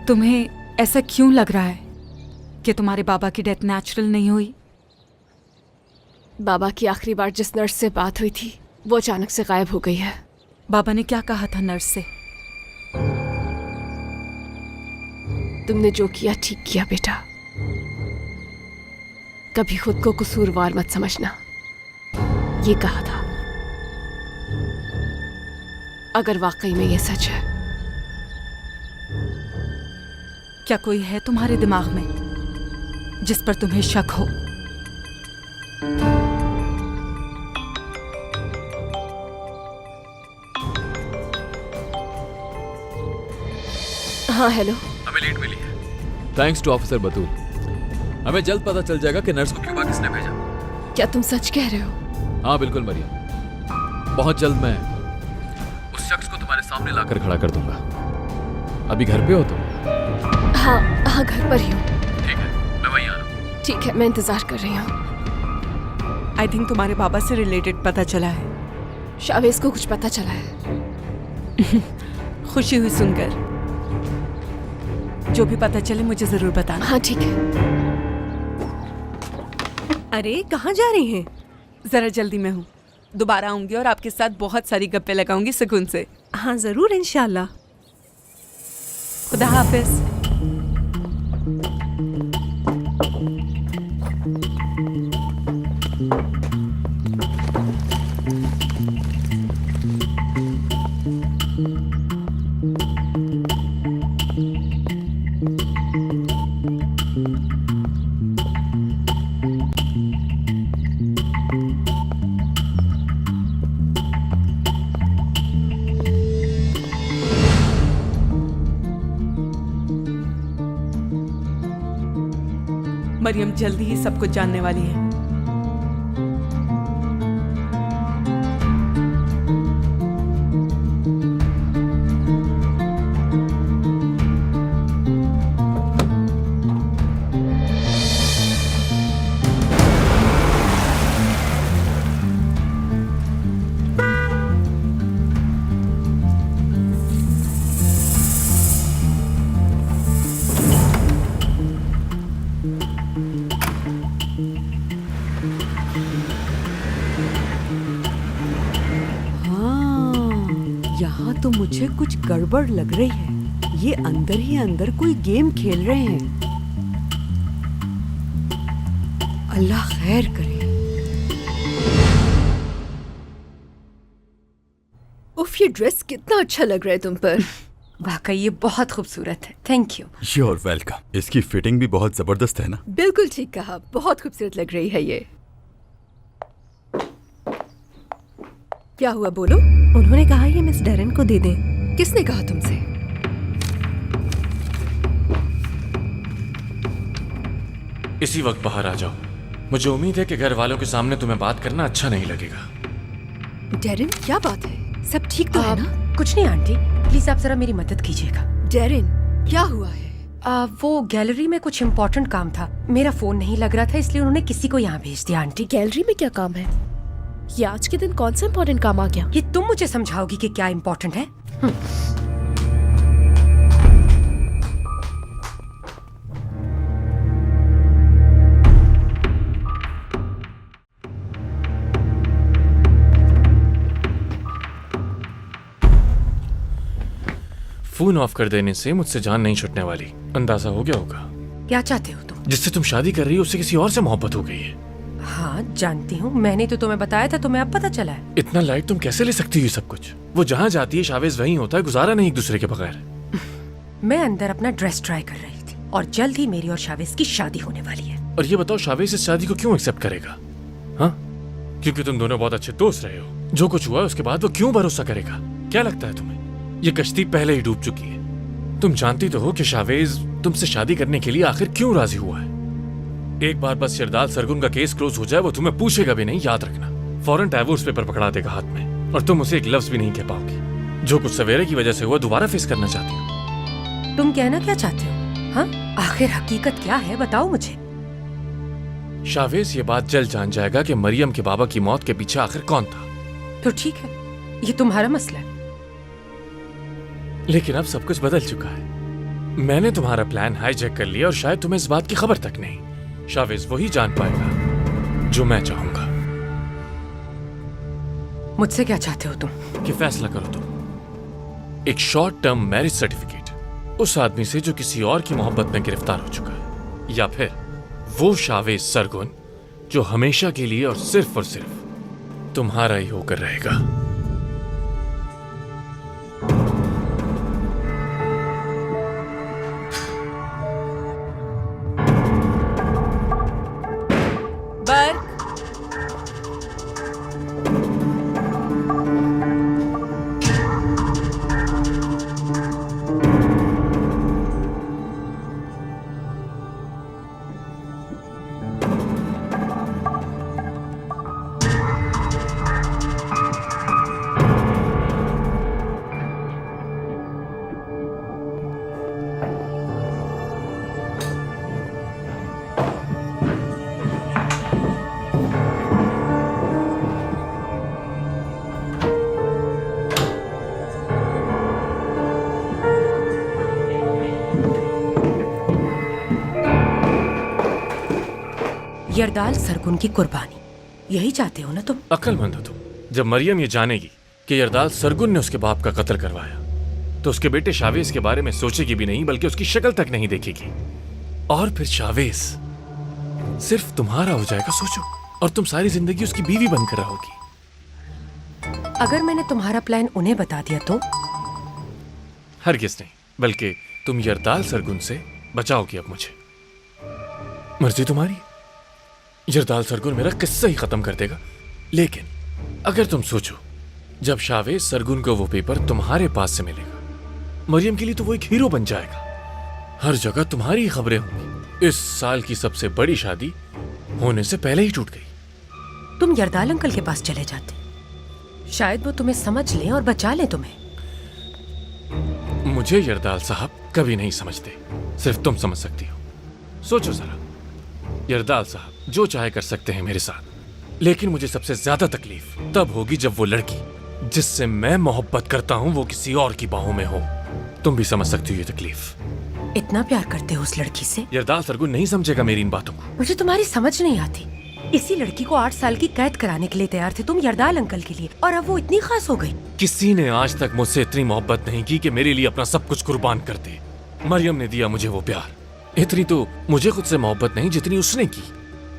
तुम्हें ऐसा क्यों लग रहा है कि तुम्हारे बाबा की डेथ नेचुरल नहीं हुई? बाबा की आखिरी बार जिस नर्स से बात हुई थी वो अचानक से गायब हो गई है। बाबा ने क्या कहा था नर्स से? तुमने जो किया ठीक किया बेटा, कभी खुद को कसूरवार मत समझना, ये कहा था। अगर वाकई में ये सच है, क्या कोई है तुम्हारे दिमाग में जिस पर तुम्हें शक हो? हाँ हेलो। हमें लीड मिली है, थैंक्स टू ऑफिसर बतूल। हमें जल्द पता चल जाएगा कि नर्स को क्यूबा किसने भेजा। क्या तुम सच कह रहे हो? हाँ बिल्कुल मरियम, बहुत जल्द मैं उस शख्स को तुम्हारे सामने लाकर खड़ा कर दूंगा। अभी घर पे हो तुम? हाँ हाँ घर पर ही हूँ। ठीक है, मैं वहीं आ रहा हूँ। ठीक है, मैं इंतजार कर रही हूँ। आई थिंक तुम्हारे बाबा से रिलेटेड पता चला है। शावेज को कुछ पता चला है। खुशी हुई सुनकर। जो भी पता चले मुझे जरूर बताना। हाँ ठीक है। अरे कहाँ जा रही हैं? जरा जल्दी में हूँ, दोबारा आऊंगी और आपके साथ बहुत सारी गप्पे लगाऊंगी सुकून से। हाँ जरूर इंशाल्लाह। खुदा हाफिज। मरियम जल्दी ही सब कुछ जानने वाली है। यहाँ तो मुझे कुछ गड़बड़ लग रही है। ये अंदर ही अंदर कोई गेम खेल रहे हैं। अल्लाह खैर करे। उफ, ये ड्रेस कितना अच्छा लग रहा है तुम पर। वाकई ये बहुत खूबसूरत है, थैंक यू। Your welcome. इसकी फिटिंग भी बहुत जबरदस्त है ना? बिल्कुल ठीक कहा, बहुत खूबसूरत लग रही है ये। क्या हुआ बोलो? उन्होंने कहा ये मिस डेरेन को दे दें। किसने कहा तुमसे? इसी वक्त बाहर आ जाओ। मुझे उम्मीद है कि घर वालों के सामने तुम्हें बात करना अच्छा नहीं लगेगा। डेरिन, क्या बात है? सब ठीक तो है ना? कुछ नहीं आंटी, प्लीज आप जरा मेरी मदद कीजिएगा। डेरिन, क्या हुआ है? वो गैलरी में कुछ इम्पोर्टेंट काम था, मेरा फोन नहीं लग रहा था इसलिए उन्होंने किसी को यहाँ भेज दिया। आंटी गैलरी में क्या काम है? ये आज के दिन कौन सा इम्पोर्टेंट काम आ गया? ये तुम मुझे समझाओगी कि क्या इम्पोर्टेंट है? फोन ऑफ कर देने से मुझसे जान नहीं छुटने वाली, अंदाजा हो गया होगा। क्या चाहते हो तुम? जिससे तुम शादी कर रही हो उससे किसी और से मोहब्बत हो गई है। हाँ जानती हूँ, मैंने तो तुम्हें बताया था, तुम्हें अब पता चला है। इतना लाइट तुम कैसे ले सकती हो सब कुछ? वो जहाँ जाती है शावेज वहीं होता है, गुजारा नहीं एक दूसरे के बगैर। मैं अंदर अपना ड्रेस ट्राई कर रही थी और जल्द ही मेरी और शावेज की शादी होने वाली है। और ये बताओ शावेज इस शादी को क्यों एक्सेप्ट करेगा? हाँ, क्योंकि तुम दोनों बहुत अच्छे दोस्त रहे हो। जो कुछ हुआ उसके बाद वो क्यों भरोसा करेगा? क्या लगता है तुम्हें ये कश्ती पहले ही डूब चुकी है? तुम जानती तो हो कि शावेज तुमसे शादी करने के लिए आखिर क्यों राजी हुआ है। एक बार बस शिरदाल सरगुन का केस क्लोज हो जाए वो तुम्हें पूछेगा भी नहीं, याद रखना। फौरन डाइवोर्स पेपर पकड़ा देगा हाथ में और तुम उसे एक लफ्ज भी नहीं कह पाओगी। जो कुछ सवेरे की वजह से हुआ दोबारा फेस करना चाहती हो। तुम कहना क्या चाहते हो? हाँ, आखिर हकीकत क्या है बताओ मुझे। शावेज ये बात जल्द जान जाएगा कि मरियम के बाबा की मौत के पीछे आखिर कौन था। तो ठीक है, ये तुम्हारा मसला है। लेकिन अब सब कुछ बदल चुका है। मैंने तुम्हारा प्लान हाईजैक कर लिया और शायद तुम्हें इस बात की खबर तक नहीं। शावेज वही जान पाएगा जो मैं चाहूंगा। मुझसे क्या चाहते हो तुम? कि फैसला करो तुम। एक शॉर्ट टर्म मैरिज सर्टिफिकेट उस आदमी से जो किसी और की मोहब्बत में गिरफ्तार हो चुका है, या फिर वो शावेज सरगुन जो हमेशा के लिए और सिर्फ तुम्हारा ही होकर रहेगा। बर्क, यरदाल सरगुन की कुर्बानी, यही चाहते हो ना तुम? अक्लमंद हो तुम। जब मरियम ये जानेगी कि यरदाल सरगुन ने उसके बाप का कत्ल करवाया, तो उसके बेटे शावेज के बारे में सोचेगी भी नहीं, बल्कि उसकी शक्ल तक नहीं देखेगी। और फिर शावेज सिर्फ तुम्हारा हो जाएगा, सोचो, और तुम सारी जिंदगी उसकी बीवी बनकर रहोगी। अगर मैंने तुम्हारा प्लान उन्हें बता दिया तो? हरगिज नहीं, बल्कि तुम यरदाल सरगुन से बचाओगी अब मुझे। मर्जी तुम्हारी। यरदाल सरगुन मेरा किस्सा ही खत्म कर देगा, लेकिन अगर तुम सोचो, जब शावेज सरगुन को वो पेपर तुम्हारे पास से मिलेगा, मरियम के लिए तो वो एक हीरो बन जाएगा। हर जगह तुम्हारी ही खबरें होंगी। इस साल की सबसे बड़ी शादी होने से पहले ही टूट गई। तुम यरदाल अंकल के पास चले जाते, शायद वो तुम्हें समझ लें और बचा लें तुम्हें। मुझे यरदाल साहब कभी नहीं समझते, सिर्फ तुम समझ सकती हो। सोचो जरा, यरदाल साहब जो चाहे कर सकते हैं मेरे साथ, लेकिन मुझे सबसे ज्यादा तकलीफ तब होगी जब वो लड़की जिससे मैं मोहब्बत करता हूं वो किसी और की बाहों में हो। तुम भी समझ सकती हो ये तकलीफ। इतना प्यार करते हो उस लड़की से? यरदाल सरगुन नहीं समझेगा मेरी इन बातों को। मुझे तुम्हारी समझ नहीं आती। इसी लड़की को 8 साल की कैद कराने के लिए तैयार थे तुम यरदाल अंकल के लिए, और अब वो इतनी खास हो गई। किसी ने आज तक मुझसे इतनी मोहब्बत नहीं की कि मेरे लिए अपना सब कुछ कुर्बान कर दे। मरियम ने दिया मुझे वो प्यार। इतनी तो मुझे खुद से मोहब्बत नहीं जितनी उसने की।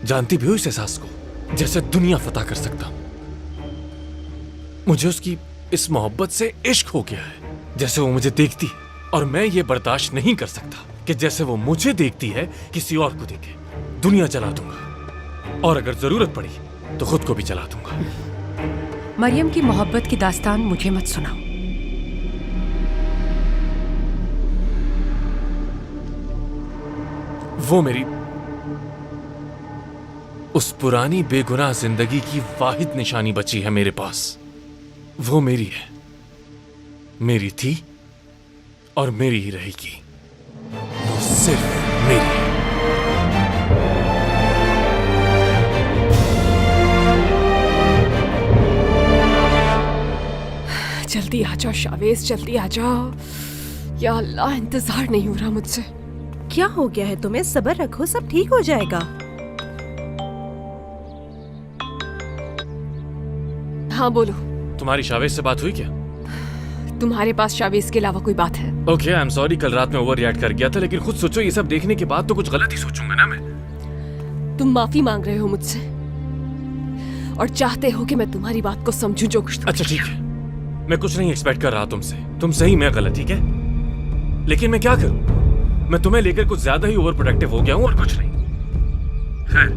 जानती भी हो इस एहसास को, जैसे दुनिया फतह कर सकता हूं। मुझे उसकी इस मोहब्बत से इश्क हो गया है, जैसे वो मुझे देखती है, और मैं ये बर्दाश्त नहीं कर सकता कि जैसे वो मुझे देखती है किसी और को देखे। दुनिया जला दूंगा, और अगर जरूरत पड़ी तो खुद को भी जला दूंगा। मरियम की मोहब्बत की दास्तान मुझे मत सुनाओ। वो मेरी उस पुरानी बेगुनाह जिंदगी की वाहिद निशानी बची है मेरे पास। वो मेरी है, मेरी थी और मेरी ही रहेगी। वो सिर्फ मेरी है। जल्दी आ जाओ शावेज, जल्दी आ जाओ। या अल्लाह, इंतजार नहीं हो रहा मुझसे। क्या हो गया है तुम्हें? सब्र रखो, सब ठीक हो जाएगा। हाँ बोलो। तुम्हारी शावेज से बात हुई क्या? तुम्हारे पास शावेज के अलावा कोई बात है? ओके, आई एम सॉरी, कल रात में ओवर रिएक्ट कर गया था, लेकिन खुद सोचो, ये सब देखने के बाद तो कुछ गलत ही सोचूंगा ना मैं। तुम माफी मांग रहे हो मुझसे और चाहते हो कि मैं तुम्हारी बात को समझूं जो कुछ तुमने अच्छा ठीक किया। है, मैं कुछ नहीं एक्सपेक्ट कर रहा तुमसे। तुम सही, मैं गलत, ठीक है? लेकिन मैं क्या करूं? मैं तुम्हें लेकर कुछ ज्यादा ही ओवर प्रोटेक्टिव हो गया हूं और कुछ नहीं। खैर,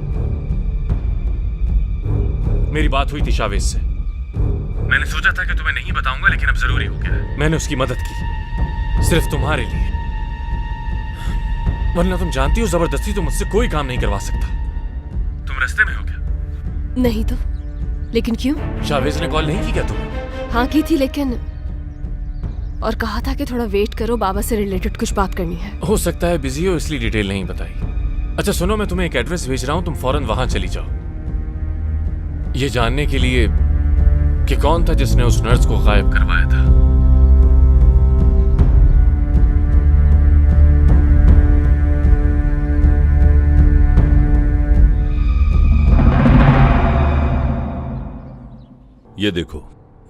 मेरी बात हुई थी शावेज से। मैंने सोचा था कि तुम्हें नहीं बताऊंगा, लेकिन अब जरूरी हो गया है। मैंने उसकी मदद की, सिर्फ तुम्हारे लिए। वरना तुम जानती हो, जबरदस्ती तो मुझसे कोई काम नहीं करवा सकता। तुम रास्ते में हो क्या? नहीं तो, लेकिन क्यों? शावेज ने कॉल नहीं की क्या तुम्हें? हाँ की थी, लेकिन और कहा था कि थोड़ा वेट करो, बाबा से रिलेटेड कुछ बात करनी है। हो सकता है बिजी हो, इसलिए डिटेल नहीं बताई। अच्छा सुनो, मैं तुम्हें एक एड्रेस भेज रहा हूं, तुम फौरन वहां चली जाओ, ये जानने के लिए कि कौन था जिसने उस नर्स को गायब करवाया था। ये देखो,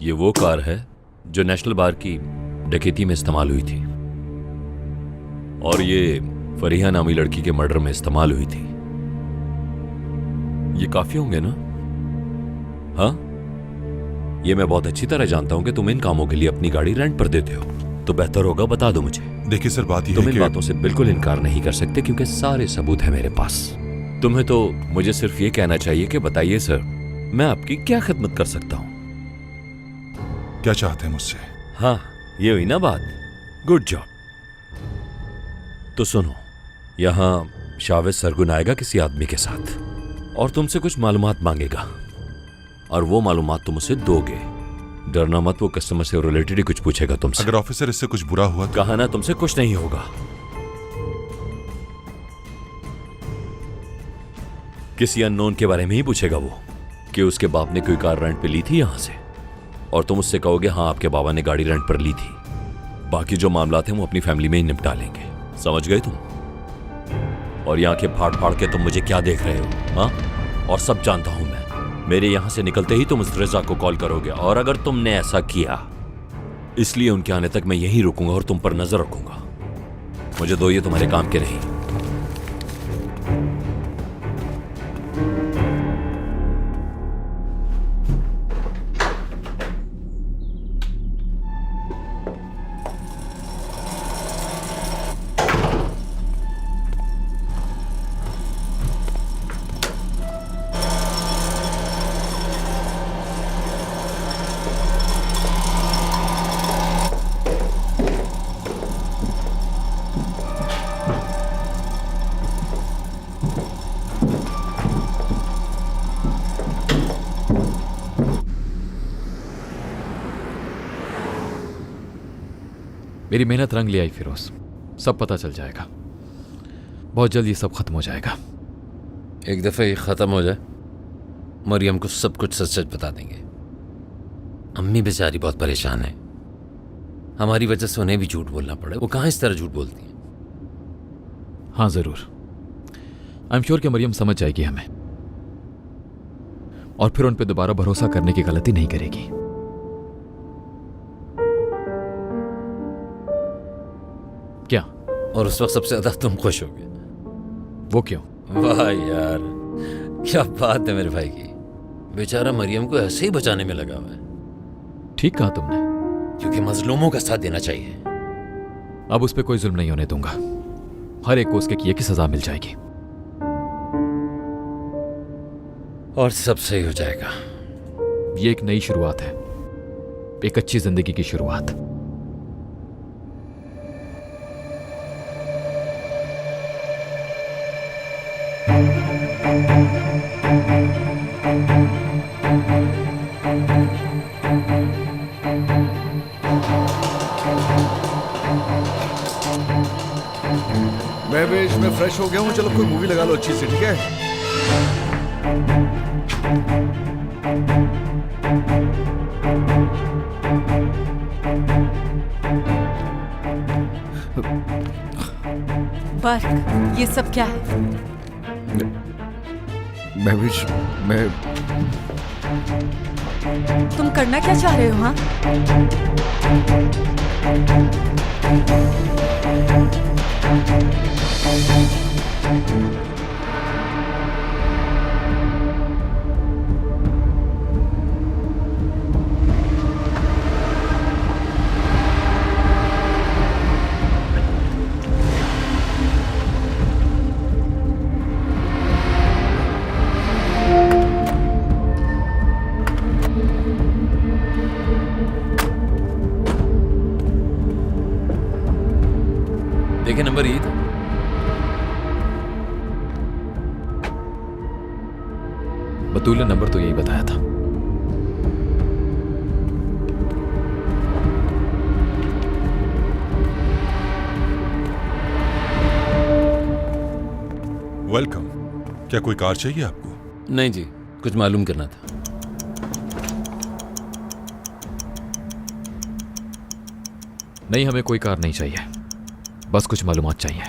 ये वो कार है जो नेशनल बार की डकैती में इस्तेमाल हुई थी और ये फरीहा नामी लड़की के मर्डर में इस्तेमाल हुई थी। ये काफी होंगे ना? हाँ, ये मैं बहुत अच्छी तरह जानता हूं कि तुम इन कामों के लिए अपनी गाड़ी रेंट पर देते हो, तो बेहतर होगा बता दो मुझे। देखिए सर, बात यह तुम है इन कि बातों से बिल्कुल इनकार नहीं कर सकते क्योंकि सारे सबूत है मेरे पास। तुम्हें तो मुझे सिर्फ ये कहना चाहिए कि बताइए सर, मैं आपकी क्या खिदमत कर सकता हूं? क्या चाहते हैं मुझसे? हाँ, ये हुई ना बात। Good job. तो सुनो, यहां शावेज सरगुन आएगा किसी आदमी के साथ और तुमसे कुछ मालूमात मांगेगा और वो मालूमात तुम उसे दोगे। डरना मत, वो कस्टमर से रिलेटेड ही कुछ पूछेगा तुमसे। अगर ऑफिसर इससे कुछ बुरा हुआ तो? कहा ना तुमसे कुछ नहीं होगा। किसी अननोन के बारे में ही पूछेगा वो कि उसके बाप ने कोई कार रेंट पे ली थी यहां से, और तुम उससे कहोगे हाँ आपके बाबा ने गाड़ी रेंट पर ली थी। बाकी जो मामला थे वो अपनी फैमिली में ही निपटा लेंगे। समझ गए तुम? और यहाँ के फाड़ फाड़ के तुम मुझे क्या देख रहे हो? हाँ, और सब जानता हूं मैं। मेरे यहां से निकलते ही तुम उस रजा को कॉल करोगे और अगर तुमने ऐसा किया, इसलिए उनके आने तक मैं यहीं रुकूंगा और तुम पर नजर रखूंगा। मुझे दो, ये तुम्हारे काम के नहीं। मेरी मेहनत रंग ले आई फिरोज, सब पता चल जाएगा। बहुत जल्द ये सब खत्म हो जाएगा। एक दफे ये खत्म हो जाए, मरियम को सब कुछ सच सच बता देंगे। अम्मी बेचारी बहुत परेशान है, हमारी वजह से उन्हें भी झूठ बोलना पड़े। वो कहाँ इस तरह झूठ बोलती है? हाँ जरूर, आई एम श्योर कि मरियम समझ जाएगी हमें और फिर उन पे दोबारा भरोसा करने की गलती नहीं करेगी। क्या? और उस वक्त सबसे ज्यादा तुम खुश होगे। वो क्यों? वाह यार, क्या बात है मेरे भाई की। बेचारा मरियम को ऐसे ही बचाने में लगा हुआ है। ठीक कहा तुमने, क्योंकि मजलूमों का साथ देना चाहिए। अब उस पर कोई जुल्म नहीं होने दूंगा। हर एक को उसके किए की सजा मिल जाएगी और सब सही हो जाएगा। ये एक नई शुरुआत है, एक अच्छी जिंदगी की शुरुआत। मैं भी इसमें फ्रेश हो गया हूँ, चलो कोई मूवी लगा लो अच्छी सी, ठीक है? बर्क, ये सब क्या है? मैं तुम करना क्या चाह रहे हो? हाँ, देखे नंबर यही था। बतूल ने नंबर तो यही बताया था। वेलकम। क्या कोई कार चाहिए आपको? नहीं जी, कुछ मालूम करना था। नहीं, हमें कोई कार नहीं चाहिए, बस कुछ मालूमात चाहिए।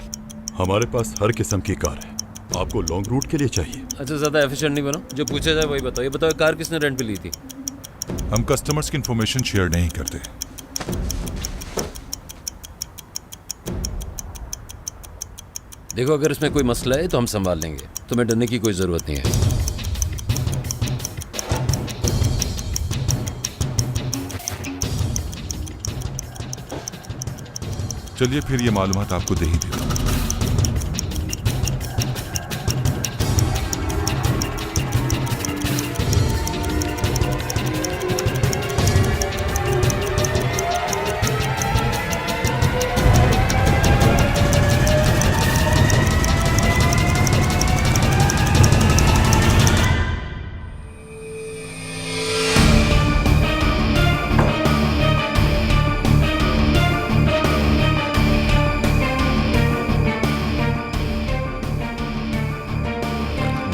हमारे पास हर किस्म की कार है। आपको लॉन्ग रूट के लिए चाहिए? अच्छा, ज्यादा एफिशिएंट नहीं बनो, जो पूछा जाए वही बताओ। ये बताओ, कार किसने रेंट पे ली थी? हम कस्टमर्स की इंफॉर्मेशन शेयर नहीं करते। देखो, अगर इसमें कोई मसला है तो हम संभाल लेंगे, तुम्हें डरने की कोई जरूरत नहीं है। चलिए फिर ये मालूमात आपको दे ही देता हूं।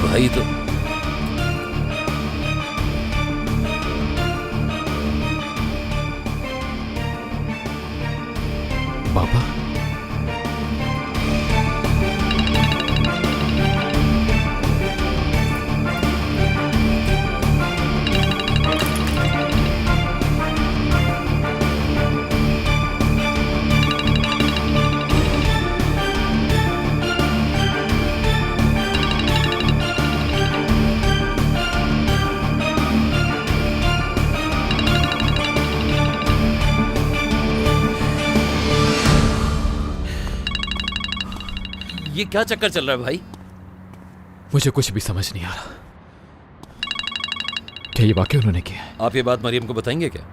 भाई तो बाबा, ये क्या चक्कर चल रहा है भाई? मुझे कुछ भी समझ नहीं आ रहा। क्या ये वाकई उन्होंने किया है? आप ये बात मरियम को बताएंगे क्या?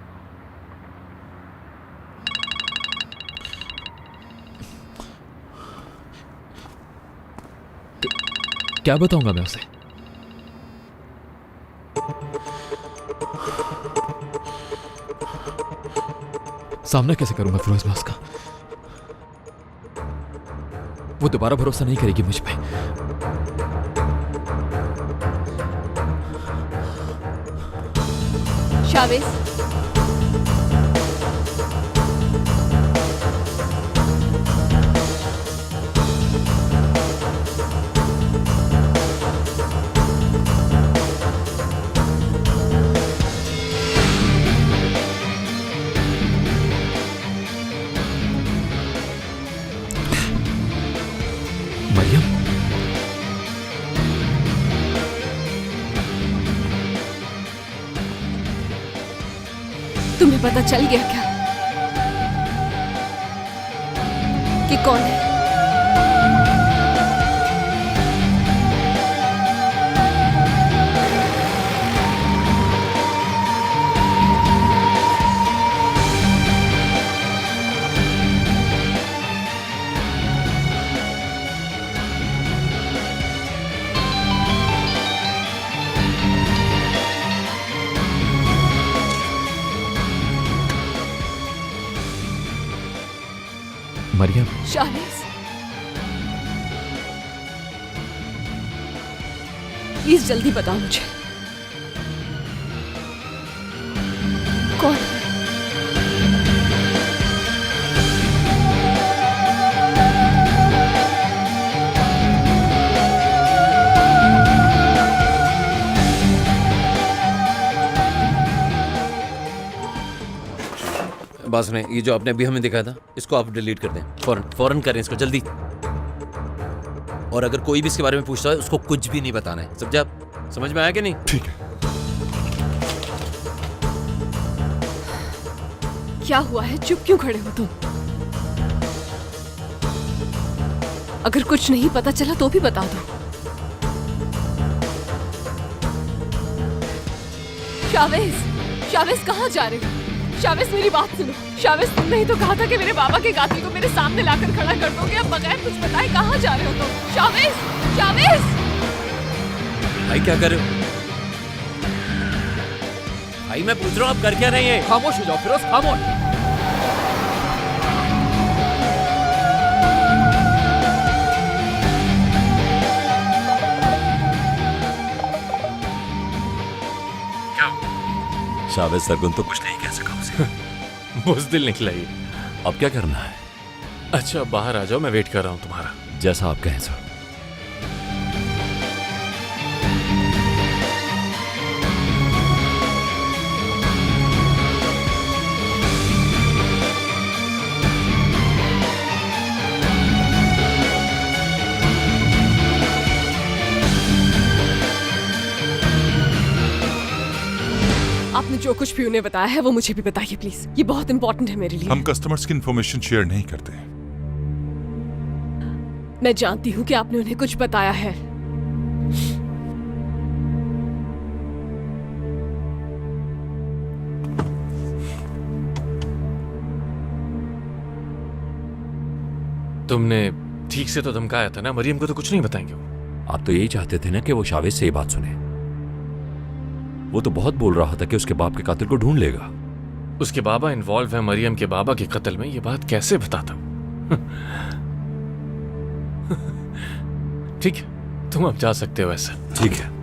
क्या बताऊंगा मैं उसे? सामना कैसे करूंगा फिरोज मैं उसका? वो दोबारा भरोसा नहीं करेगी मुझ पे। शावेज, मरियम, तुम्हें पता चल गया क्या कि कौन है? मरियम, शावेज, प्लीज जल्दी बताओ मुझे कौन है? बात सुने, ये जो आपने अभी हमें दिखाया था इसको आप डिलीट कर दें, फौरन फौरन करें इसको, जल्दी। और अगर कोई भी इसके बारे में पूछता है उसको कुछ भी नहीं बताना है, समझे आप? समझ में आया कि नहीं? ठीक है। क्या हुआ है? चुप क्यों खड़े हो तुम? अगर कुछ नहीं पता चला तो भी बता दो। शावेज, शावेज कहाँ जा रहे हो? शावेज मेरी बात सुनो। शावेज, तुमने ही तो कहा था कि मेरे बाबा के कातिल को मेरे सामने लाकर खड़ा कर दोगे। अब बगैर कुछ बताए कहाँ जा रहे हो तुम? शावेज, शावेज! भाई क्या कर रहे हो? भाई मैं पूछ रहा हूँ आप कर क्या रहे हैं? खामोश हो जाओ फिरोज, खामोश। शावेज सरगुन तो कुछ नहीं कह सका उसे। बुज़दिल निकला ये। अब क्या करना है? अच्छा बाहर आ जाओ, मैं वेट कर रहा हूँ तुम्हारा। जैसा आप कहें सर। आपने जो कुछ भी उन्हें बताया है वो मुझे भी बताइए प्लीज, ये बहुत इंपॉर्टेंट है मेरे लिए। हम कस्टमर्स की इंफॉर्मेशन शेयर नहीं करते। मैं जानती हूँ कि आपने उन्हें कुछ बताया है। तुमने ठीक से तो धमकाया था ना, मरियम को तो कुछ नहीं बताएंगे वो। आप तो यही चाहते थे ना कि वो शावेज से ये बात सुने। वो तो बहुत बोल रहा था कि उसके बाप के कातिल को ढूंढ लेगा। उसके बाबा इन्वॉल्व है मरियम के बाबा के कत्ल में, ये बात कैसे बताता हूं? ठीक है, तुम अब जा सकते हो ऐसा। ठीक है।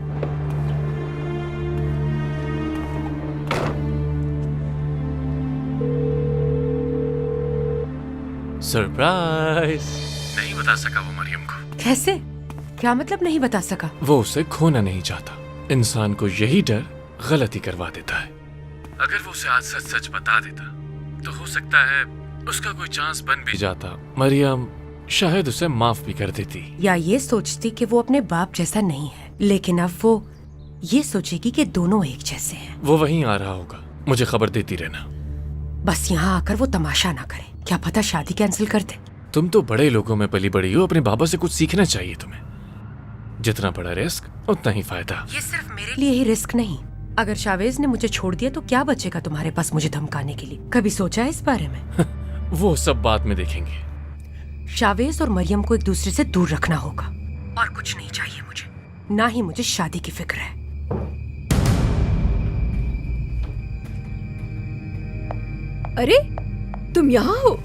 सरप्राइज। नहीं बता सका वो मरियम को। कैसे? क्या मतलब नहीं बता सका? वो उसे खोना नहीं चाहता। इंसान को यही डर गलती करवा देता है। अगर वो उसे आज सच सच बता देता तो हो सकता है उसका कोई चांस बन भी जाता। मरियम शायद उसे माफ भी कर देती, या ये सोचती कि वो अपने बाप जैसा नहीं है, लेकिन अब वो ये सोचेगी कि दोनों एक जैसे हैं। वो वहीं आ रहा होगा, मुझे खबर देती रहना। बस यहाँ आकर वो तमाशा ना करे, क्या पता शादी कैंसिल कर दे। तुम तो बड़े लोगों में पली बड़ी हो, अपने बाबा से कुछ सीखना चाहिए तुम्हें। जितना बड़ा रिस्क उतना ही फायदा। ये सिर्फ मेरे लिए ही रिस्क नहीं, अगर शावेज ने मुझे छोड़ दिया तो क्या बचेगा तुम्हारे पास मुझे धमकाने के लिए? कभी सोचा है इस बारे में? वो सब बाद में देखेंगे। शावेज और मरियम को एक दूसरे से दूर रखना होगा, और कुछ नहीं चाहिए मुझे, ना ही मुझे शादी की फिक्र है। अरे तुम यहाँ हो?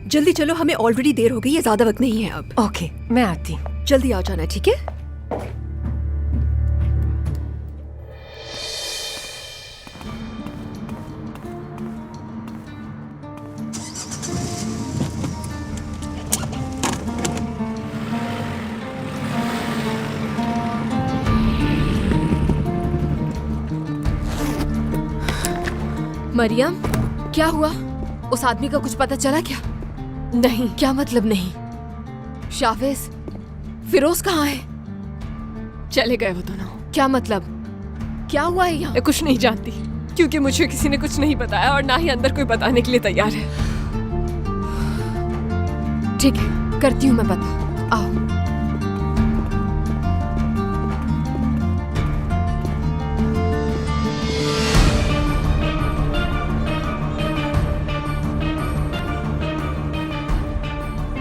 जल्दी चलो, हमें ऑलरेडी देर हो गई है, ज्यादा वक्त नहीं है अब। ओके, मैं आती हूँ। जल्दी आ जाना, ठीक है? मरियम, क्या हुआ? उस आदमी का कुछ पता चला क्या? नहीं। क्या मतलब नहीं? शावेज, फिरोज कहाँ है? चले गए वो दोनों। क्या मतलब? क्या हुआ है यहाँ? मैं कुछ नहीं जानती, क्योंकि मुझे किसी ने कुछ नहीं बताया और ना ही अंदर कोई बताने के लिए तैयार है। ठीक है, करती हूँ मैं पता। आओ।